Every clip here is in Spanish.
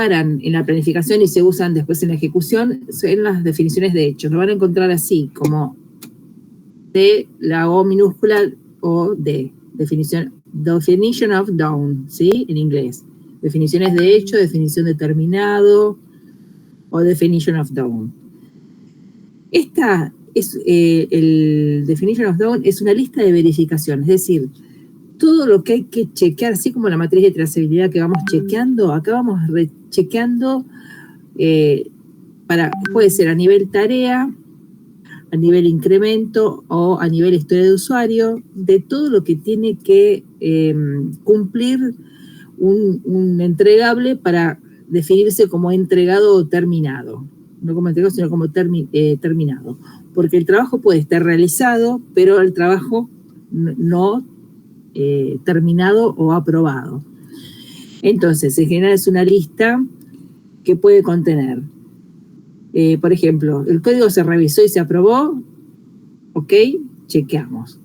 separan en la planificación y se usan después en la ejecución son las definiciones de hechos. Lo van a encontrar así, como de la O minúscula o de definition of done, ¿sí? En inglés. Definiciones de hecho, definición de terminado o definition of done. Esta es el definition of done es una lista de verificación, es decir, todo lo que hay que chequear, así como la matriz de trazabilidad que vamos chequeando, acá vamos chequeando puede ser a nivel tarea, a nivel incremento o a nivel historia de usuario, de todo lo que tiene que cumplir un entregable para definirse como entregado o terminado. No como entregado, sino como terminado. Porque el trabajo puede estar realizado, pero el trabajo no terminado o aprobado. Entonces, en general es una lista que puede contener, por ejemplo, el código se revisó y se aprobó, ok, chequeamos.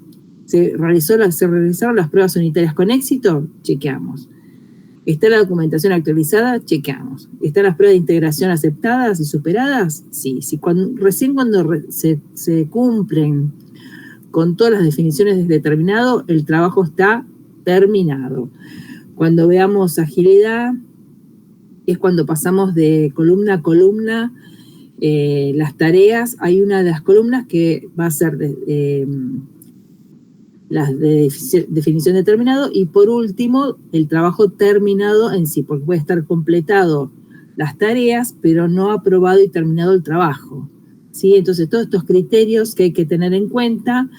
¿Se realizaron las pruebas unitarias con éxito? Chequeamos. ¿Está la documentación actualizada? Chequeamos. ¿Están las pruebas de integración aceptadas y superadas? Sí. Recién cuando se cumplen con todas las definiciones de determinado, el trabajo está terminado. Cuando veamos agilidad, es cuando pasamos de columna a columna las tareas. Hay una de las columnas que va a ser las de definición de terminado, y por último, el trabajo terminado en sí, porque puede estar completado las tareas, pero no aprobado y terminado el trabajo. ¿Sí? Entonces, todos estos criterios que hay que tener en cuenta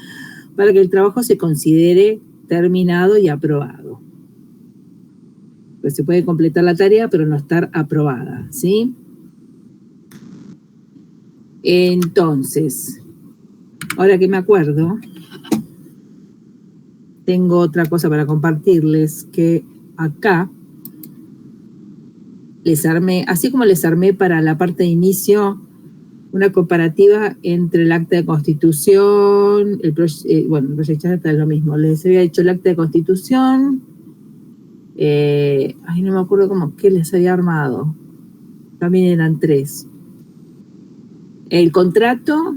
para que el trabajo se considere terminado y aprobado. Pues se puede completar la tarea, pero no estar aprobada, ¿sí? Entonces, ahora que me acuerdo, tengo otra cosa para compartirles, que acá les armé, así como les armé para la parte de inicio, una comparativa entre el acta de constitución, el proyecto ya está lo mismo. Les había hecho el acta de constitución, no me acuerdo qué les había armado. También eran 3. El contrato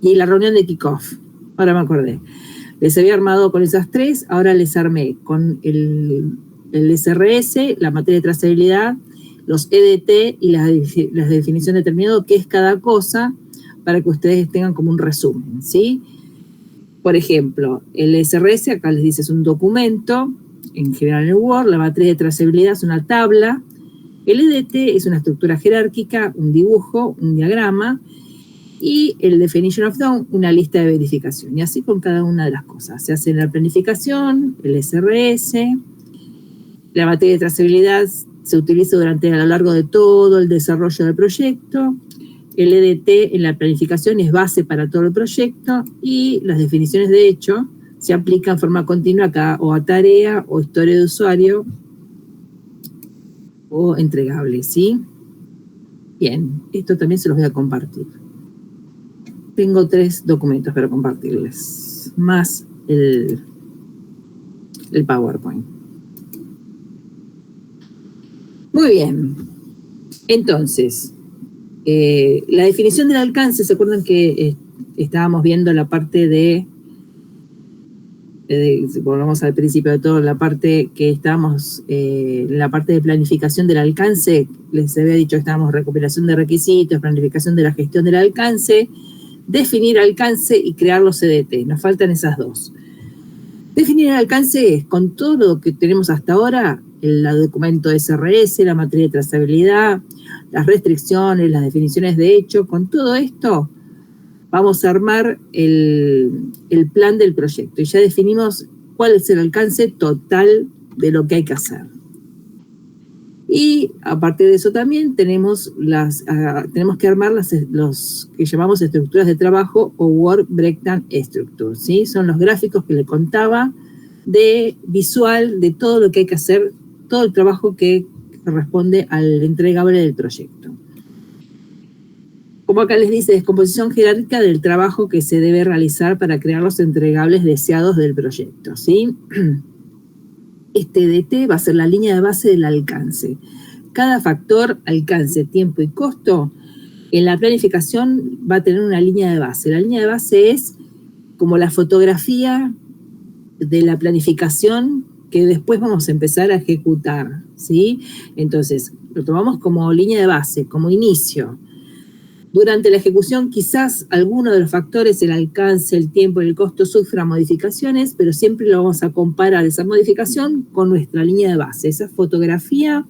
y la reunión de kickoff. Ahora me acordé. Les había armado con esas 3, ahora les armé con el SRS, la materia de trazabilidad, los EDT y las definiciones de terminado, qué es cada cosa, para que ustedes tengan como un resumen, ¿sí? Por ejemplo, el SRS, acá les dice, es un documento, en general en Word, la matriz de trazabilidad es una tabla, el EDT es una estructura jerárquica, un dibujo, un diagrama, y el definition of done, una lista de verificación. Y así con cada una de las cosas. Se hace la planificación, el SRS, la materia de trazabilidad se utiliza a lo largo de todo el desarrollo del proyecto. El EDT en la planificación es base para todo el proyecto, y las definiciones de hecho se aplican en forma continua acá, o a tarea, o historia de usuario, o entregable, ¿sí? Bien, esto también se los voy a compartir. Tengo 3 documentos para compartirles, más el PowerPoint. Muy bien. Entonces, la definición del alcance, ¿se acuerdan que estábamos viendo la parte volvamos al principio de todo, la parte que estábamos, la parte de planificación del alcance? Les había dicho que estábamos en recopilación de requisitos, planificación de la gestión del alcance, definir alcance y crear los CDT. Nos faltan esas 2. Definir el alcance es, con todo lo que tenemos hasta ahora, el documento SRS, la materia de trazabilidad, las restricciones, las definiciones de hecho, con todo esto vamos a armar el plan del proyecto. Y ya definimos cuál es el alcance total de lo que hay que hacer. Y a partir de eso también tenemos que armar los que llamamos estructuras de trabajo o Work Breakdown Structure, ¿sí? Son los gráficos que le contaba de visual de todo lo que hay que hacer, todo el trabajo que corresponde al entregable del proyecto. Como acá les dice, descomposición jerárquica del trabajo que se debe realizar para crear los entregables deseados del proyecto, ¿sí? Este DT va a ser la línea de base del alcance. cada factor, alcance, tiempo y costo, en la planificación va a tener una línea de base. La línea de base es como la fotografía de la planificación que después vamos a empezar a ejecutar, ¿sí? Entonces, lo tomamos como línea de base, como inicio. Durante la ejecución, quizás alguno de los factores, el alcance, el tiempo y el costo, sufra modificaciones, pero siempre lo vamos a comparar esa modificación con nuestra línea de base, esa fotografía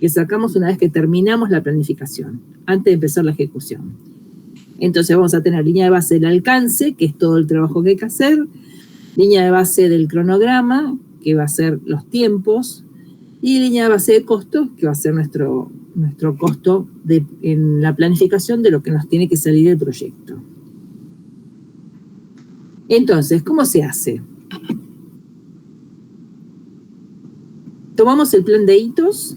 que sacamos una vez que terminamos la planificación, antes de empezar la ejecución. Entonces vamos a tener línea de base del alcance, que es todo el trabajo que hay que hacer, línea de base del cronograma, que va a ser los tiempos, y línea de base de costos, que va a ser nuestro costo en la planificación de lo que nos tiene que salir del proyecto. Entonces, ¿cómo se hace? Tomamos el plan de hitos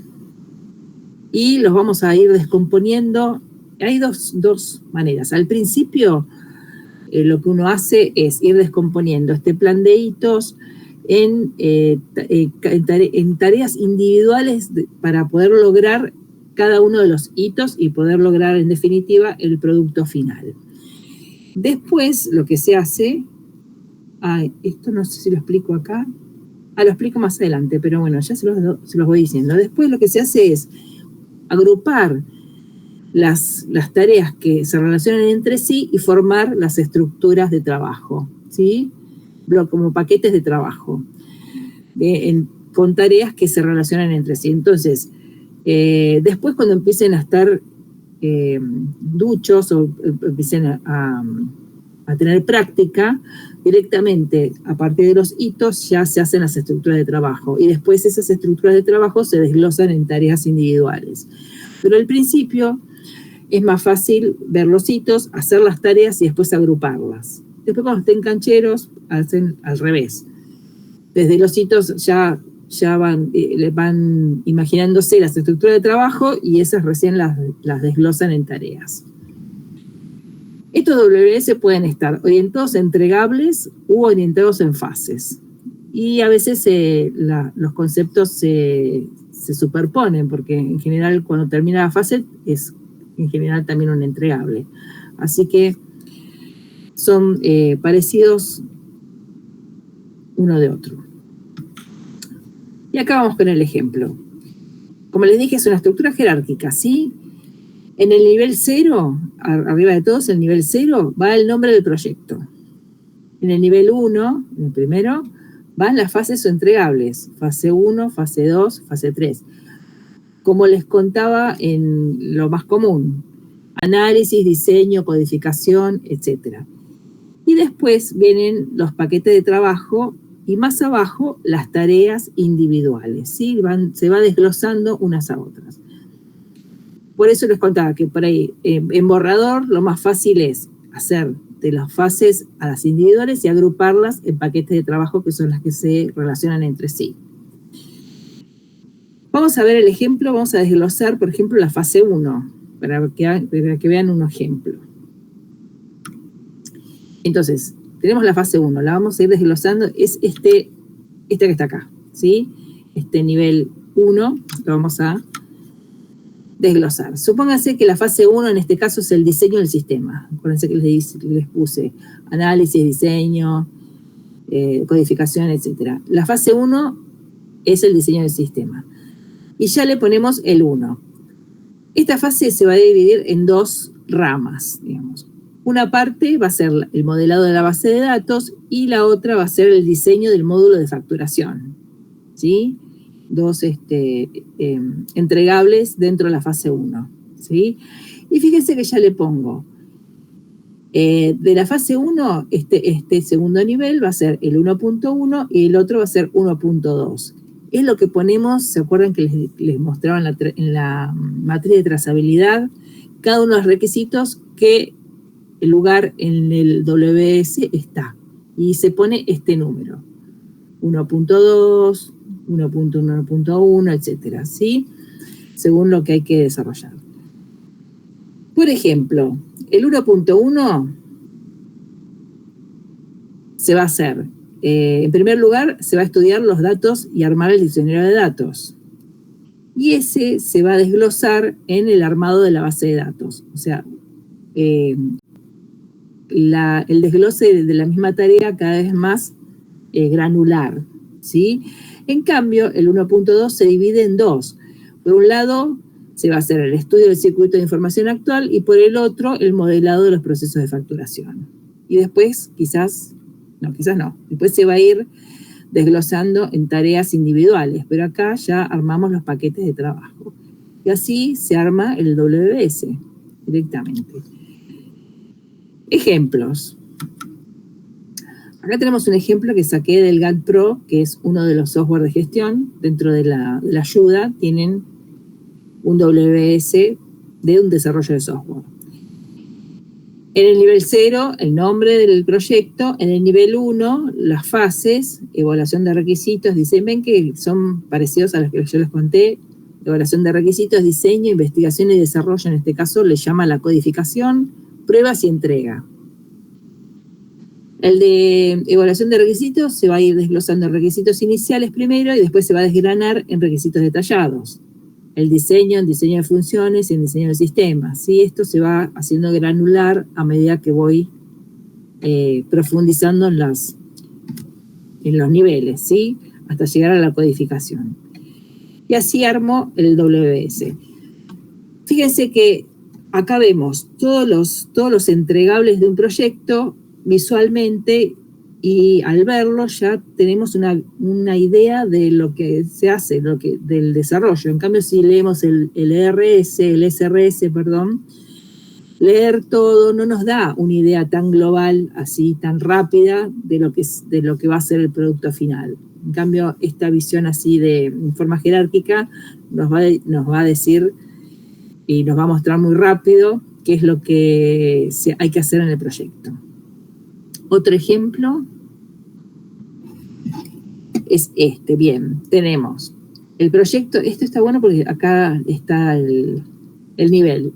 y los vamos a ir descomponiendo. Hay dos maneras. Al principio, lo que uno hace es ir descomponiendo este plan de hitos en tareas individuales para poder lograr cada uno de los hitos y poder lograr en definitiva el producto final. Después lo que se hace, esto no sé si lo explico acá, lo explico más adelante, pero bueno, ya se los voy diciendo. Después lo que se hace es agrupar las tareas que se relacionan entre sí y formar las estructuras de trabajo, ¿sí? Como paquetes de trabajo, con tareas que se relacionan entre sí. Entonces, después cuando empiecen a estar duchos o empiecen a tener práctica, directamente a partir de los hitos ya se hacen las estructuras de trabajo y después esas estructuras de trabajo se desglosan en tareas individuales. Pero al principio es más fácil ver los hitos, hacer las tareas y después agruparlas. Después cuando estén cancheros, hacen al revés. Desde los hitos ya van imaginándose las estructuras de trabajo y esas recién las desglosan en tareas. Estos WBS pueden estar orientados a entregables u orientados en fases. Y a veces los conceptos se superponen, porque en general cuando termina la fase es en general también un entregable. Así que son parecidos uno de otro. Y acá vamos con el ejemplo. Como les dije, es una estructura jerárquica, ¿sí? En el nivel 0, arriba de todos, el nivel 0, va el nombre del proyecto. En el nivel 1, en el primero, van las fases o entregables. Fase 1, fase 2, fase 3. Como les contaba en lo más común. Análisis, diseño, codificación, etc. Y después vienen los paquetes de trabajo y más abajo las tareas individuales, ¿sí? Se va desglosando unas a otras. Por eso les contaba que por ahí en borrador lo más fácil es hacer de las fases a las individuales y agruparlas en paquetes de trabajo que son las que se relacionan entre sí. Vamos a ver el ejemplo, vamos a desglosar, por ejemplo, la fase 1, para que vean un ejemplo. Entonces, tenemos la fase 1, la vamos a ir desglosando, es este que está acá, ¿sí? Este nivel 1 lo vamos a desglosar. Supónganse que la fase 1 en este caso es el diseño del sistema. Acuérdense que les puse análisis, diseño, codificación, etc. La fase 1 es el diseño del sistema. Y ya le ponemos el 1. Esta fase se va a dividir en dos ramas, digamos. Una parte va a ser el modelado de la base de datos y la otra va a ser el diseño del módulo de facturación, ¿sí? Dos entregables dentro de la fase 1, ¿sí? Y fíjense que ya le pongo, de la fase 1, este segundo nivel va a ser el 1.1 y el otro va a ser 1.2. Es lo que ponemos, ¿se acuerdan que les mostraba en la matriz de trazabilidad? Cada uno de los requisitos que el lugar en el WBS está. Y se pone este número, 1.2, 1.1, etcétera, ¿sí? Según lo que hay que desarrollar. Por ejemplo, el 1.1 se va a hacer, en primer lugar, se va a estudiar los datos y armar el diccionario de datos. y ese se va a desglosar en el armado de la base de datos. O sea, el desglose de la misma tarea cada vez más granular, ¿sí? En cambio, el 1.2 se divide en dos. Por un lado, se va a hacer el estudio del circuito de información actual y por el otro, el modelado de los procesos de facturación. Y después, quizás no, después se va a ir desglosando en tareas individuales, pero acá ya armamos los paquetes de trabajo. Y así se arma el WBS directamente. Ejemplos. Acá tenemos un ejemplo que saqué del Gantt Pro, que es uno de los software de gestión. Dentro de la ayuda tienen un WBS de un desarrollo de software. En el nivel 0, el nombre del proyecto. En el nivel 1, las fases, evaluación de requisitos. Dicen, ven que son parecidos a los que yo les conté. Evaluación de requisitos, diseño, investigación y desarrollo. En este caso le llama la codificación, pruebas y entrega. El de evaluación de requisitos se va a ir desglosando requisitos iniciales primero y después se va a desgranar en requisitos detallados. El diseño de funciones y el diseño de sistemas. ¿Sí? Esto se va haciendo granular a medida que voy profundizando en los niveles, ¿sí? Hasta llegar a la codificación. Y así armo el WBS. Fíjense que acá vemos todos los entregables de un proyecto visualmente, y al verlo ya tenemos una idea de lo que se hace, del desarrollo. En cambio, si leemos el SRS, leer todo no nos da una idea tan global, así tan rápida, de lo que va a ser el producto final. En cambio, esta visión así de forma jerárquica nos va a decir y nos va a mostrar muy rápido qué es lo que hay que hacer en el proyecto. Otro ejemplo es este. Bien, tenemos el proyecto. Esto está bueno porque acá está el nivel.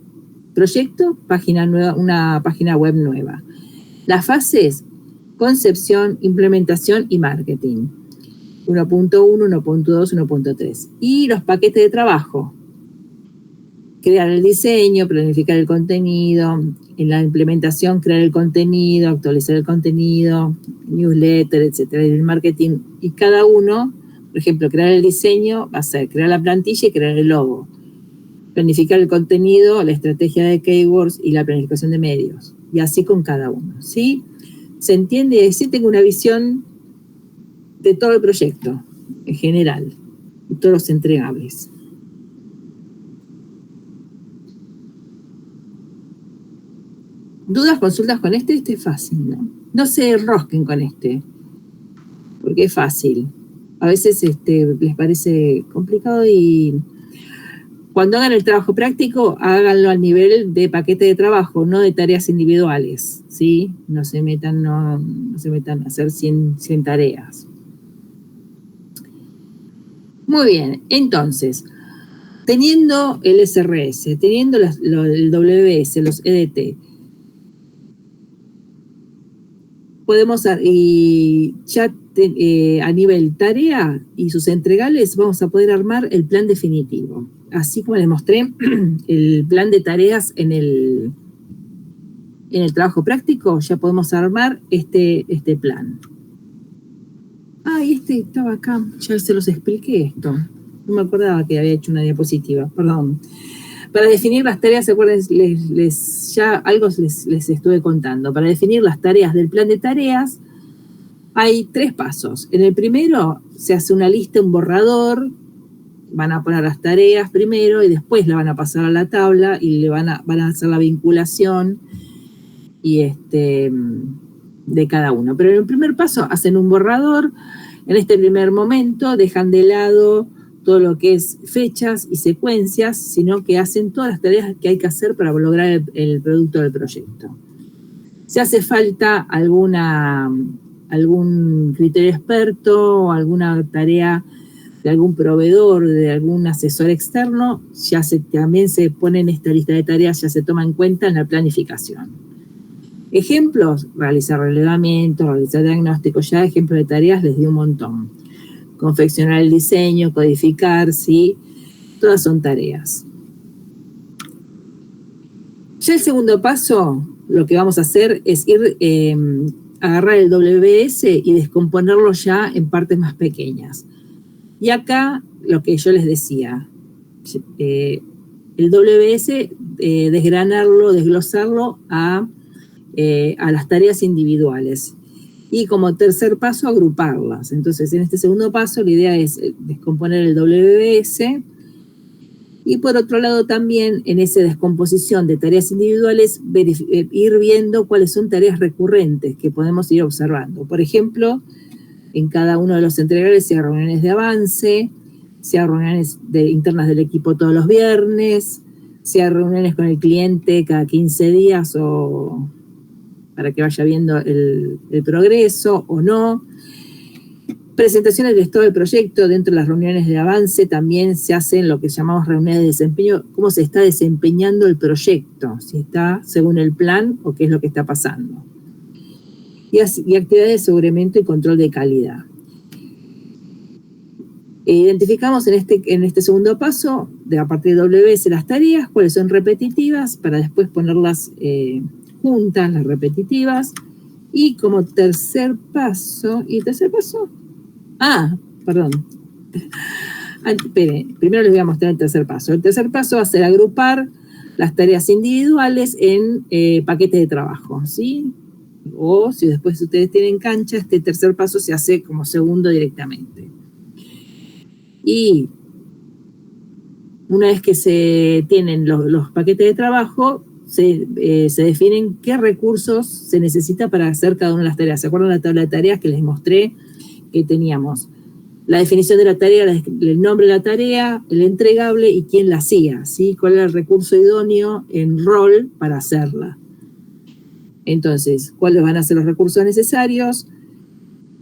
Proyecto, página nueva, una página web nueva. Las fases, concepción, implementación y marketing. 1.1, 1.2, 1.3. Y los paquetes de trabajo. Crear el diseño, planificar el contenido, en la implementación crear el contenido, actualizar el contenido, newsletter, etcétera, y el marketing. Y cada uno, por ejemplo, crear el diseño va a ser crear la plantilla y crear el logo. Planificar el contenido, la estrategia de keywords y la planificación de medios. Y así con cada uno, ¿sí? ¿Se entiende? Es decir, tengo una visión de todo el proyecto, en general, y todos los entregables. ¿Dudas, consultas con este? Este es fácil, ¿no? No se enrosquen con este, porque es fácil. A veces les parece complicado y cuando hagan el trabajo práctico, háganlo al nivel de paquete de trabajo, no de tareas individuales, ¿sí? No se metan a hacer 100 tareas. Muy bien, entonces, teniendo el SRS, teniendo el WBS, los EDT, podemos, y ya a nivel tarea y sus entregables, vamos a poder armar el plan definitivo. Así como les mostré el plan de tareas en el trabajo práctico, ya podemos armar este plan. Y estaba acá, ya se los expliqué esto. No me acordaba que había hecho una diapositiva, perdón. Para definir las tareas, ¿se acuerdan? Ya algo les estuve contando. Para definir las tareas del plan de tareas, hay 3 pasos. En el primero se hace una lista, un borrador, van a poner las tareas primero y después la van a pasar a la tabla y van a hacer la vinculación y de cada uno. Pero en el primer paso hacen un borrador. En este primer momento dejan de lado todo lo que es fechas y secuencias, sino que hacen todas las tareas que hay que hacer para lograr el producto del proyecto. Si hace falta algún criterio experto o alguna tarea de algún proveedor, de algún asesor externo, también se pone en esta lista de tareas, ya se toma en cuenta en la planificación. Ejemplos: realizar relevamientos, realizar diagnósticos. Ya ejemplos de tareas les di un montón. Confeccionar el diseño, codificar, ¿sí? Todas son tareas. Ya el segundo paso, lo que vamos a hacer es ir agarrar el WBS y descomponerlo ya en partes más pequeñas. Y acá, lo que yo les decía, el WBS, desgranarlo, desglosarlo a las tareas individuales. Y como tercer paso, agruparlas. Entonces, en este segundo paso, la idea es descomponer el WBS. Y por otro lado también, en esa descomposición de tareas individuales, ir viendo cuáles son tareas recurrentes que podemos ir observando. Por ejemplo, en cada uno de los entregables sea reuniones de avance, sea reuniones internas del equipo todos los viernes, sea reuniones con el cliente cada 15 días o para que vaya viendo el progreso o no. Presentaciones del estado del proyecto. Dentro de las reuniones de avance también se hacen lo que llamamos reuniones de desempeño, cómo se está desempeñando el proyecto, si está según el plan o qué es lo que está pasando. Y actividades de aseguramiento y control de calidad. Identificamos en este segundo paso, a partir de WBS, las tareas, cuáles son repetitivas, para después ponerlas juntas, las repetitivas. Y como tercer paso, perdón. Primero les voy a mostrar el tercer paso. El tercer paso va a ser agrupar las tareas individuales en paquetes de trabajo, ¿sí? O si después ustedes tienen cancha, este tercer paso se hace como segundo directamente. Y una vez que se tienen los paquetes de trabajo, se definen qué recursos se necesita para hacer cada una de las tareas. ¿Se acuerdan de la tabla de tareas que les mostré? Que teníamos la definición de la tarea, el nombre de la tarea, el entregable y quién la hacía, ¿sí? Cuál era el recurso idóneo en rol para hacerla. Entonces, ¿cuáles van a ser los recursos necesarios?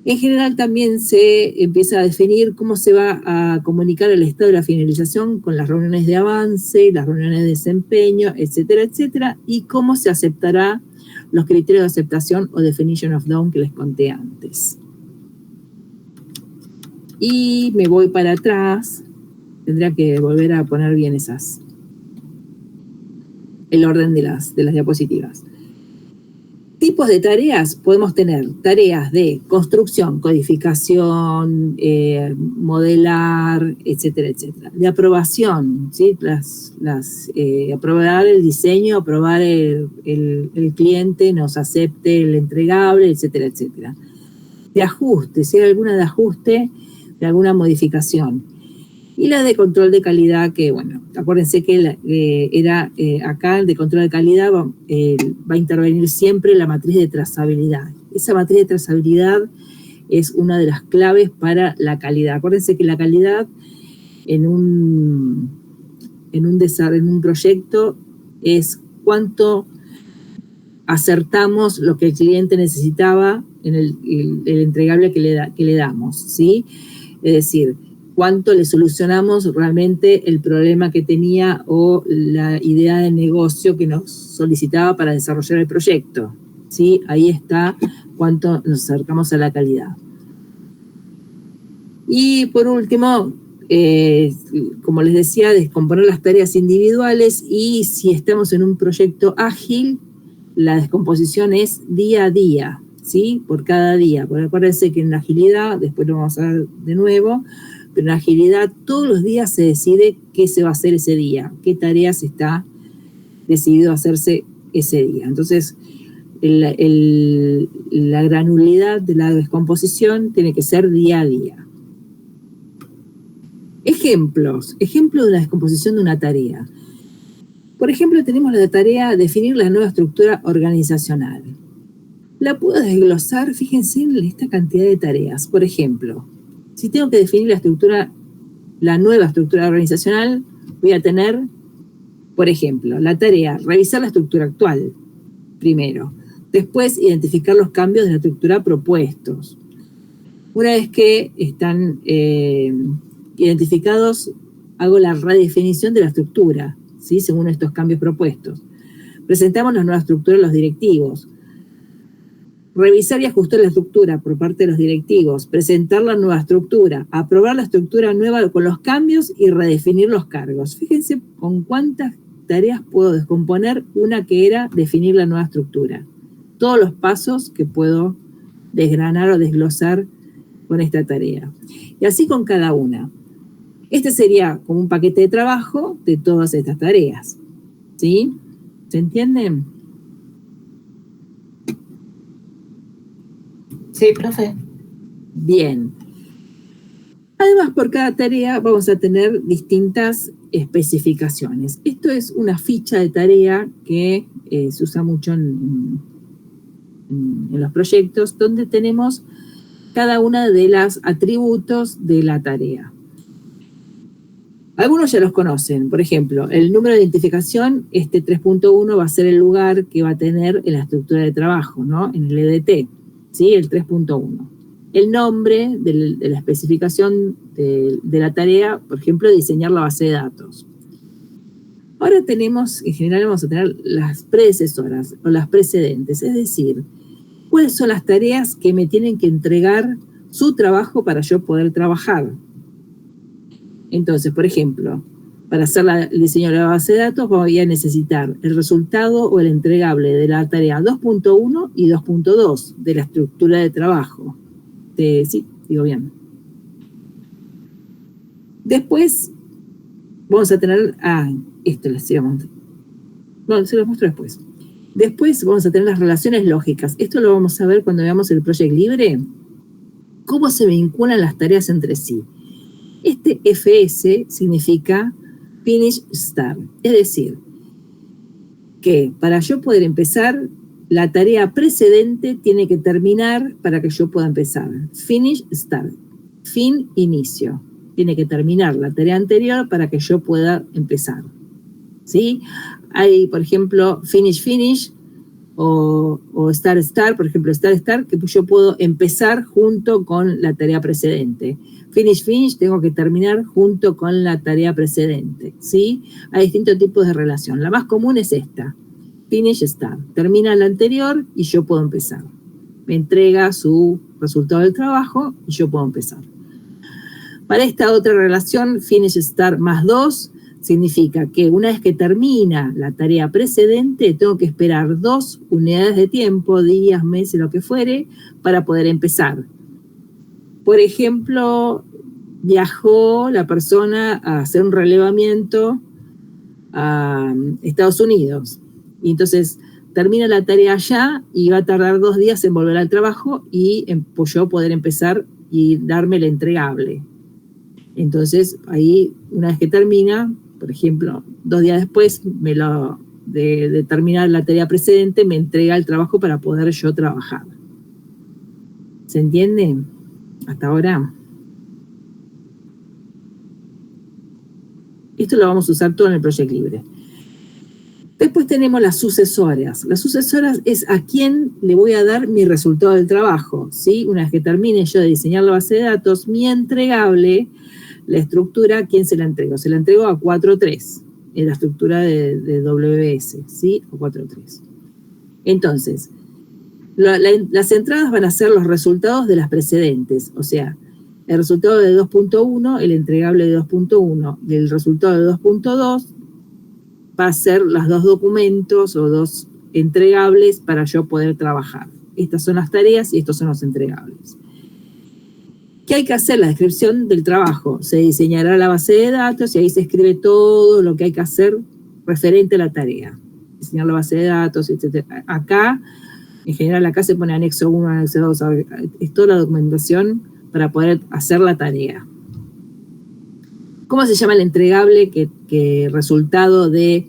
En general también se empieza a definir cómo se va a comunicar el estado de la finalización con las reuniones de avance, las reuniones de desempeño, etcétera, etcétera, y cómo se aceptará los criterios de aceptación o definition of done que les conté antes. Y me voy para atrás, tendría que volver a poner bien el orden de las diapositivas. Tipos de tareas, podemos tener tareas de construcción, codificación, modelar, etcétera, etcétera. De aprobación, ¿sí? Aprobar el diseño, aprobar el cliente, nos acepte el entregable, etcétera, etcétera. De ajuste, si hay alguna de ajuste, de alguna modificación. Y la de control de calidad, que bueno, acuérdense que acá el de control de calidad va a intervenir siempre la matriz de trazabilidad. Esa matriz de trazabilidad es una de las claves para la calidad. Acuérdense que la calidad en un proyecto es cuánto acertamos lo que el cliente necesitaba en el entregable que le damos, ¿sí? Es decir, cuánto le solucionamos realmente el problema que tenía o la idea de negocio que nos solicitaba para desarrollar el proyecto, ¿sí? Ahí está cuánto nos acercamos a la calidad. Y por último, como les decía, descomponer las tareas individuales, y si estamos en un proyecto ágil, la descomposición es día a día, ¿sí? Por cada día. Porque acuérdense que en la agilidad, después lo vamos a ver de nuevo, pero en la agilidad todos los días se decide qué se va a hacer ese día, qué tareas está decidido hacerse ese día. Entonces, la granularidad de la descomposición tiene que ser día a día. Ejemplo de la descomposición de una tarea. Por ejemplo, tenemos la tarea de definir la nueva estructura organizacional. La puedo desglosar, fíjense en esta cantidad de tareas. Por ejemplo, si tengo que definir la nueva estructura organizacional, voy a tener, por ejemplo, la tarea revisar la estructura actual, primero. Después, identificar los cambios de la estructura propuestos. Una vez que están identificados, hago la redefinición de la estructura, ¿sí? Según estos cambios propuestos. Presentamos la nueva estructura a los directivos. revisar y ajustar la estructura por parte de los directivos, presentar la nueva estructura, aprobar la estructura nueva con los cambios y redefinir los cargos. Fíjense con cuántas tareas puedo descomponer una que era definir la nueva estructura. Todos los pasos que puedo desgranar o desglosar con esta tarea. Y así con cada una. Este sería como un paquete de trabajo de todas estas tareas. ¿Sí? ¿Se entienden? Sí, profe. Bien. Además, por cada tarea vamos a tener distintas especificaciones. Esto es una ficha de tarea que se usa mucho en los proyectos, donde tenemos cada una de los atributos de la tarea. Algunos ya los conocen. Por ejemplo, el número de identificación, este 3.1 va a ser el lugar que va a tener en la estructura de trabajo, ¿no? En el EDT, ¿sí? El 3.1. El nombre de la especificación de la tarea, por ejemplo, diseñar la base de datos. Ahora tenemos, en general vamos a tener las predecesoras o las precedentes, es decir, cuáles son las tareas que me tienen que entregar su trabajo para yo poder trabajar. Entonces, por ejemplo, para hacer el diseño de la base de datos voy a necesitar el resultado o el entregable de la tarea 2.1 y 2.2 de la estructura de trabajo. Sí, digo bien. Después vamos a tener... esto les íbamos... Bueno, se los muestro después. Después vamos a tener las relaciones lógicas. Esto lo vamos a ver cuando veamos el Project Libre. Cómo se vinculan las tareas entre sí. Este FS significa Finish Start. Es decir, que para yo poder empezar, la tarea precedente tiene que terminar para que yo pueda empezar. Finish Start. Fin, inicio. Tiene que terminar la tarea anterior para que yo pueda empezar. ¿Sí? Hay, por ejemplo, Finish o Start, por ejemplo, Start, que yo puedo empezar junto con la tarea precedente. Finish, tengo que terminar junto con la tarea precedente, ¿sí? Hay distintos tipos de relación. La más común es esta, Finish Start. Termina la anterior y yo puedo empezar. Me entrega su resultado del trabajo y yo puedo empezar. Para esta otra relación, Finish Start más 2, significa que una vez que termina la tarea precedente, tengo que esperar 2 unidades de tiempo, días, meses, lo que fuere, para poder empezar. Por ejemplo, viajó la persona a hacer un relevamiento a Estados Unidos. Y entonces termina la tarea allá y va a tardar 2 días en volver al trabajo y yo poder empezar y darme el entregable. Entonces, ahí, una vez que termina, por ejemplo, 2 días después de terminar la tarea precedente, me entrega el trabajo para poder yo trabajar. ¿Se entiende? Hasta ahora. Esto lo vamos a usar todo en el Project Libre. Después tenemos las sucesoras. Las sucesoras es a quién le voy a dar mi resultado del trabajo, ¿sí? Una vez que termine yo de diseñar la base de datos, mi entregable, la estructura, ¿quién se la entrego? Se la entrego a 4.3, en la estructura de WS, ¿sí? O 4.3. Entonces, las entradas van a ser los resultados de las precedentes, o sea, el resultado de 2.1, el entregable de 2.1 y el resultado de 2.2 va a ser los 2 documentos o 2 entregables para yo poder trabajar. Estas son las tareas y estos son los entregables. ¿Qué hay que hacer? La descripción del trabajo. Se diseñará la base de datos y ahí se escribe todo lo que hay que hacer referente a la tarea. Diseñar la base de datos, etc. Acá, en general, acá se pone anexo 1, anexo 2, es toda la documentación para poder hacer la tarea. ¿Cómo se llama el entregable que resultado de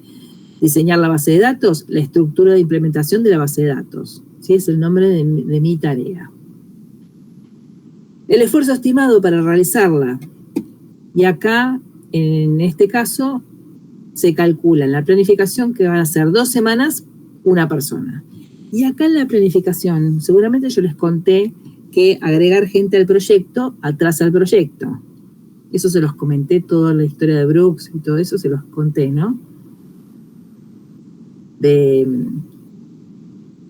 diseñar la base de datos? La estructura de implementación de la base de datos. ¿Sí? Es el nombre de mi tarea. El esfuerzo estimado para realizarla. Y acá, en este caso, se calcula en la planificación que van a ser 2 semanas una persona. Y acá en la planificación, seguramente yo les conté que agregar gente al proyecto atrasa el proyecto. Eso se los comenté, toda la historia de Brooks y todo eso se los conté, ¿no?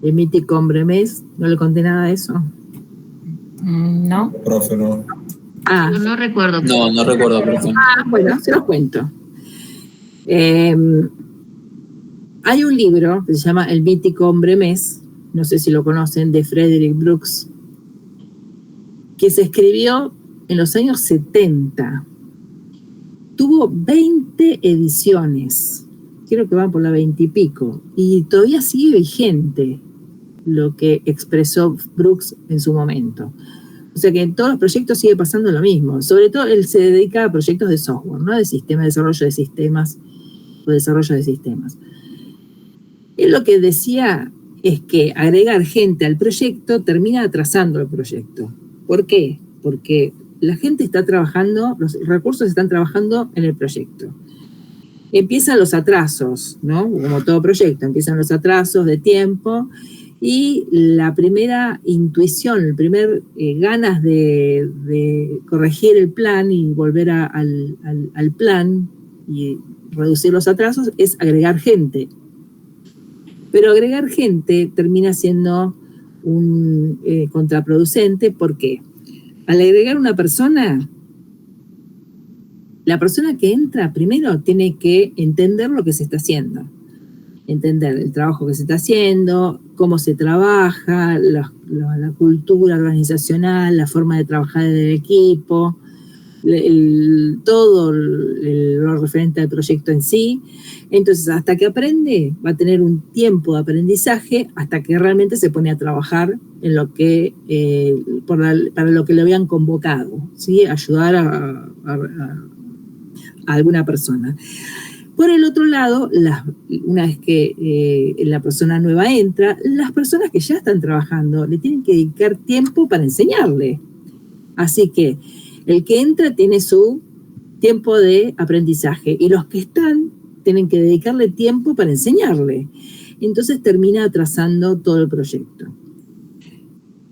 El mítico hombre mes, ¿no le conté nada de eso? No. Profe, no. No recuerdo. No recuerdo, profe. Bueno, se los cuento. Hay un libro que se llama El mítico hombre mes, no sé si lo conocen, de Frederick Brooks, que se escribió en los años 70. Tuvo 20 ediciones, creo que van por la 20 y pico, y todavía sigue vigente lo que expresó Brooks en su momento. O sea que en todos los proyectos sigue pasando lo mismo. Sobre todo él se dedica a proyectos de software, ¿no? De sistemas, desarrollo de sistemas o desarrollo de sistemas. Él lo que decía es que agregar gente al proyecto termina atrasando el proyecto. ¿Por qué? Porque la gente está trabajando, los recursos están trabajando en el proyecto. Empiezan los atrasos, ¿no? Como todo proyecto, empiezan los atrasos de tiempo y la primera intuición, el primer ganas de corregir el plan y volver al plan y reducir los atrasos es agregar gente. Pero agregar gente termina siendo un contraproducente. ¿Por qué? Al agregar una persona, la persona que entra primero tiene que entender lo que se está haciendo, entender el trabajo que se está haciendo, cómo se trabaja, la cultura organizacional, la forma de trabajar del equipo, todo lo referente al proyecto en sí. Entonces, hasta que aprende, va a tener un tiempo de aprendizaje hasta que realmente se pone a trabajar en lo que, para lo que le habían convocado, ¿sí? Ayudar a alguna persona. Por el otro lado, una vez que la persona nueva entra, las personas que ya están trabajando le tienen que dedicar tiempo para enseñarle. Así que el que entra tiene su tiempo de aprendizaje y los que están tienen que dedicarle tiempo para enseñarle. Entonces termina atrasando todo el proyecto.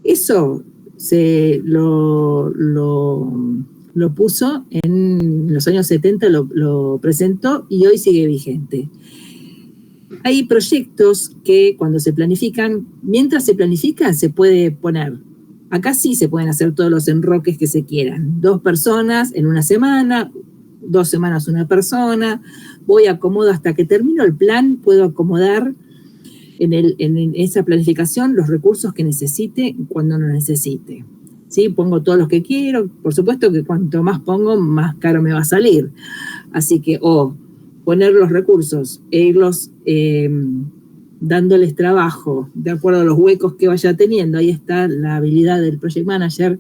Eso lo puso en los años 70, lo presentó y hoy sigue vigente. Hay proyectos que cuando se planifican, mientras se planifican se puede poner, acá sí se pueden hacer todos los enroques que se quieran, 2 personas en una semana, 2 semanas una persona, voy a acomodar hasta que termino el plan, puedo acomodar en esa planificación los recursos que necesite cuando no necesite. ¿Sí? Pongo todos los que quiero, por supuesto que cuanto más pongo, más caro me va a salir. Así que, poner los recursos e irlos dándoles trabajo de acuerdo a los huecos que vaya teniendo. Ahí está la habilidad del Project Manager,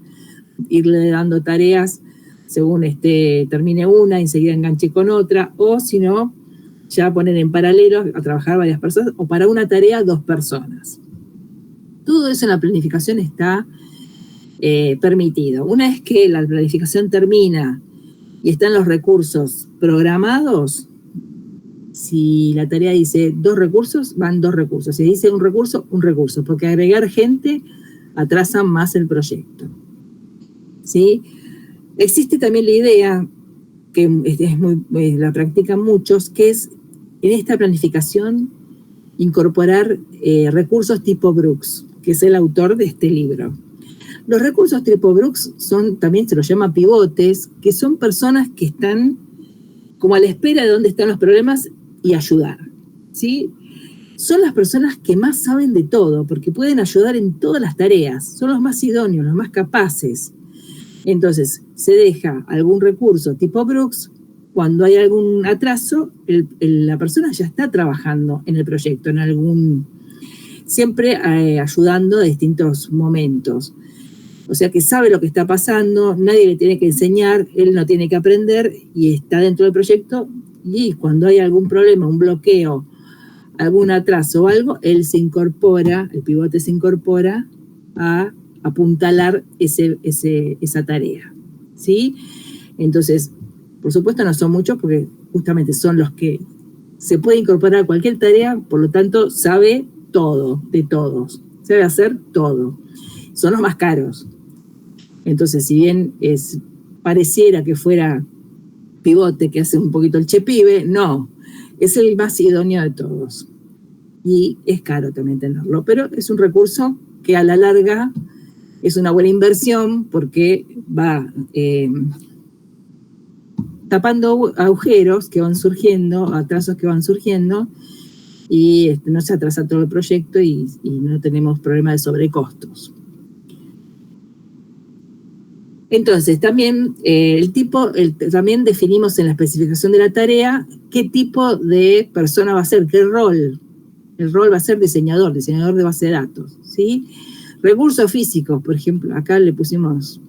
irle dando tareas según termine una, enseguida enganche con otra, o si no, ya poner en paralelo a trabajar varias personas, o para una tarea 2 personas. Todo eso en la planificación está permitido. Una vez que la planificación termina y están los recursos programados, si la tarea dice 2 recursos, van 2 recursos. Si dice un recurso, porque agregar gente atrasa más el proyecto. ¿Sí? Existe también la idea, que la practican muchos, que es en esta planificación incorporar recursos tipo Brooks, que es el autor de este libro. Los recursos tipo Brooks también se los llama pivotes, que son personas que están como a la espera de dónde están los problemas y ayudar, ¿sí? Son las personas que más saben de todo, porque pueden ayudar en todas las tareas, son los más idóneos, los más capaces. Entonces, se deja algún recurso tipo Brooks, cuando hay algún atraso, la persona ya está trabajando en el proyecto, siempre ayudando a distintos momentos. O sea que sabe lo que está pasando, nadie le tiene que enseñar, él no tiene que aprender y está dentro del proyecto, y cuando hay algún problema, un bloqueo, algún atraso o algo, el pivote se incorpora a apuntalar esa tarea, ¿sí? Entonces, por supuesto no son muchos porque justamente son los que se puede incorporar a cualquier tarea, por lo tanto sabe todo de todos, sabe hacer todo. Son los más caros. Entonces, si bien pareciera que fuera pivote, que hace un poquito el chepibe, no, es el más idóneo de todos. y es caro también tenerlo, pero es un recurso que a la larga es una buena inversión porque va tapando agujeros que van surgiendo, atrasos que van surgiendo, y no se atrasa todo el proyecto y no tenemos problema de sobrecostos. Entonces, también también definimos en la especificación de la tarea qué tipo de persona va a ser, qué rol. El rol va a ser diseñador de base de datos, ¿sí? Recursos físicos, por ejemplo, acá le pusimos,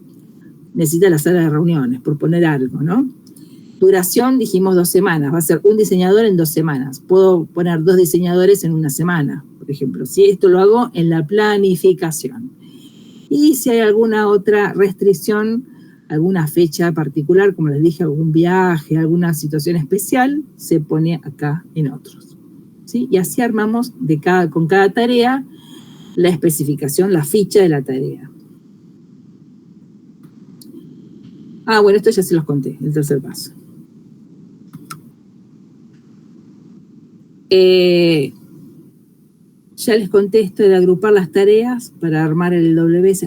necesita la sala de reuniones, por poner algo, ¿no? Duración, dijimos 2 semanas, va a ser un diseñador en 2 semanas. Puedo poner 2 diseñadores en 1 semana, por ejemplo. Si esto lo hago en la planificación. Y si hay alguna otra restricción, alguna fecha particular, como les dije, algún viaje, alguna situación especial, se pone acá en otros, ¿sí? Y así armamos con cada tarea la especificación, la ficha de la tarea. Bueno, esto ya se los conté, el tercer paso. Ya les conté esto de agrupar las tareas para armar el WS.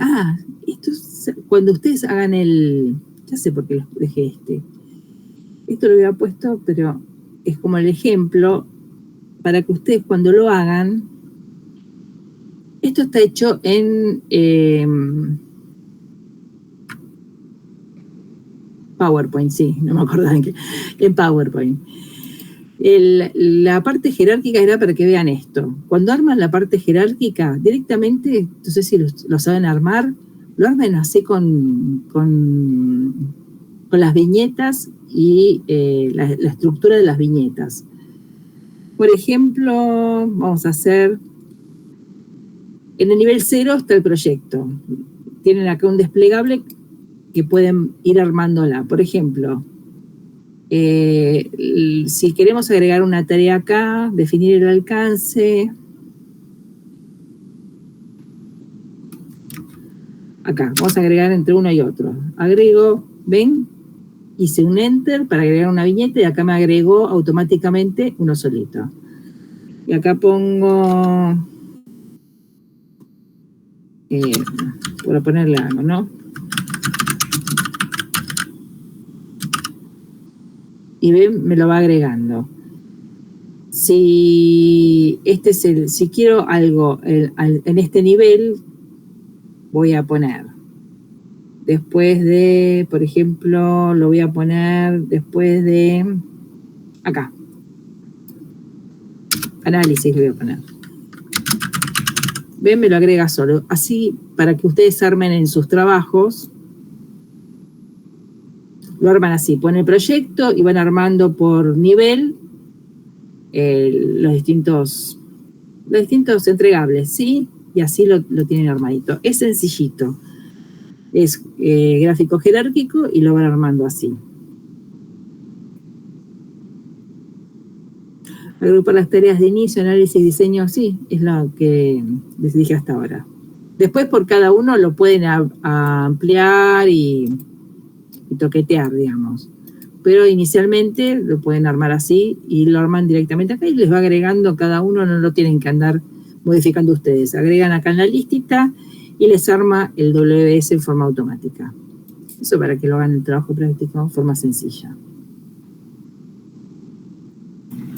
Esto es cuando ustedes hagan ya sé por qué los dejé esto lo había puesto, pero es como el ejemplo para que ustedes cuando lo hagan, esto está hecho en PowerPoint, sí, no me acordaba en PowerPoint. La parte jerárquica era para que vean esto. Cuando arman la parte jerárquica, directamente, no sé si lo saben armar, lo armen así con las viñetas y la estructura de las viñetas. Por ejemplo, vamos a hacer, en el nivel 0 está el proyecto. Tienen acá un desplegable que pueden ir armándola. Por ejemplo, si queremos agregar una tarea acá, definir el alcance. Acá, vamos a agregar entre uno y otro. Agrego, ven, hice un enter para agregar una viñeta y acá me agregó automáticamente uno solito. Y acá pongo, por ponerle algo, ¿no? Y ven, me lo va agregando. Si quiero algo en este nivel, voy a poner después de, por ejemplo, lo voy a poner después de acá. Análisis lo voy a poner. Ven, me lo agrega solo. Así, para que ustedes armen en sus trabajos, lo arman así, ponen el proyecto y van armando por nivel los distintos entregables, ¿sí? Y así lo tienen armadito. Es sencillito. Es gráfico jerárquico y lo van armando así. Agrupar las tareas de inicio, análisis y diseño, sí, es lo que les dije hasta ahora. Después por cada uno lo pueden ampliar y toquetear, digamos. Pero inicialmente lo pueden armar así y lo arman directamente acá y les va agregando cada uno, no lo tienen que andar modificando ustedes. Agregan acá en la listita y les arma el WS en forma automática. Eso para que lo hagan el trabajo práctico en forma sencilla.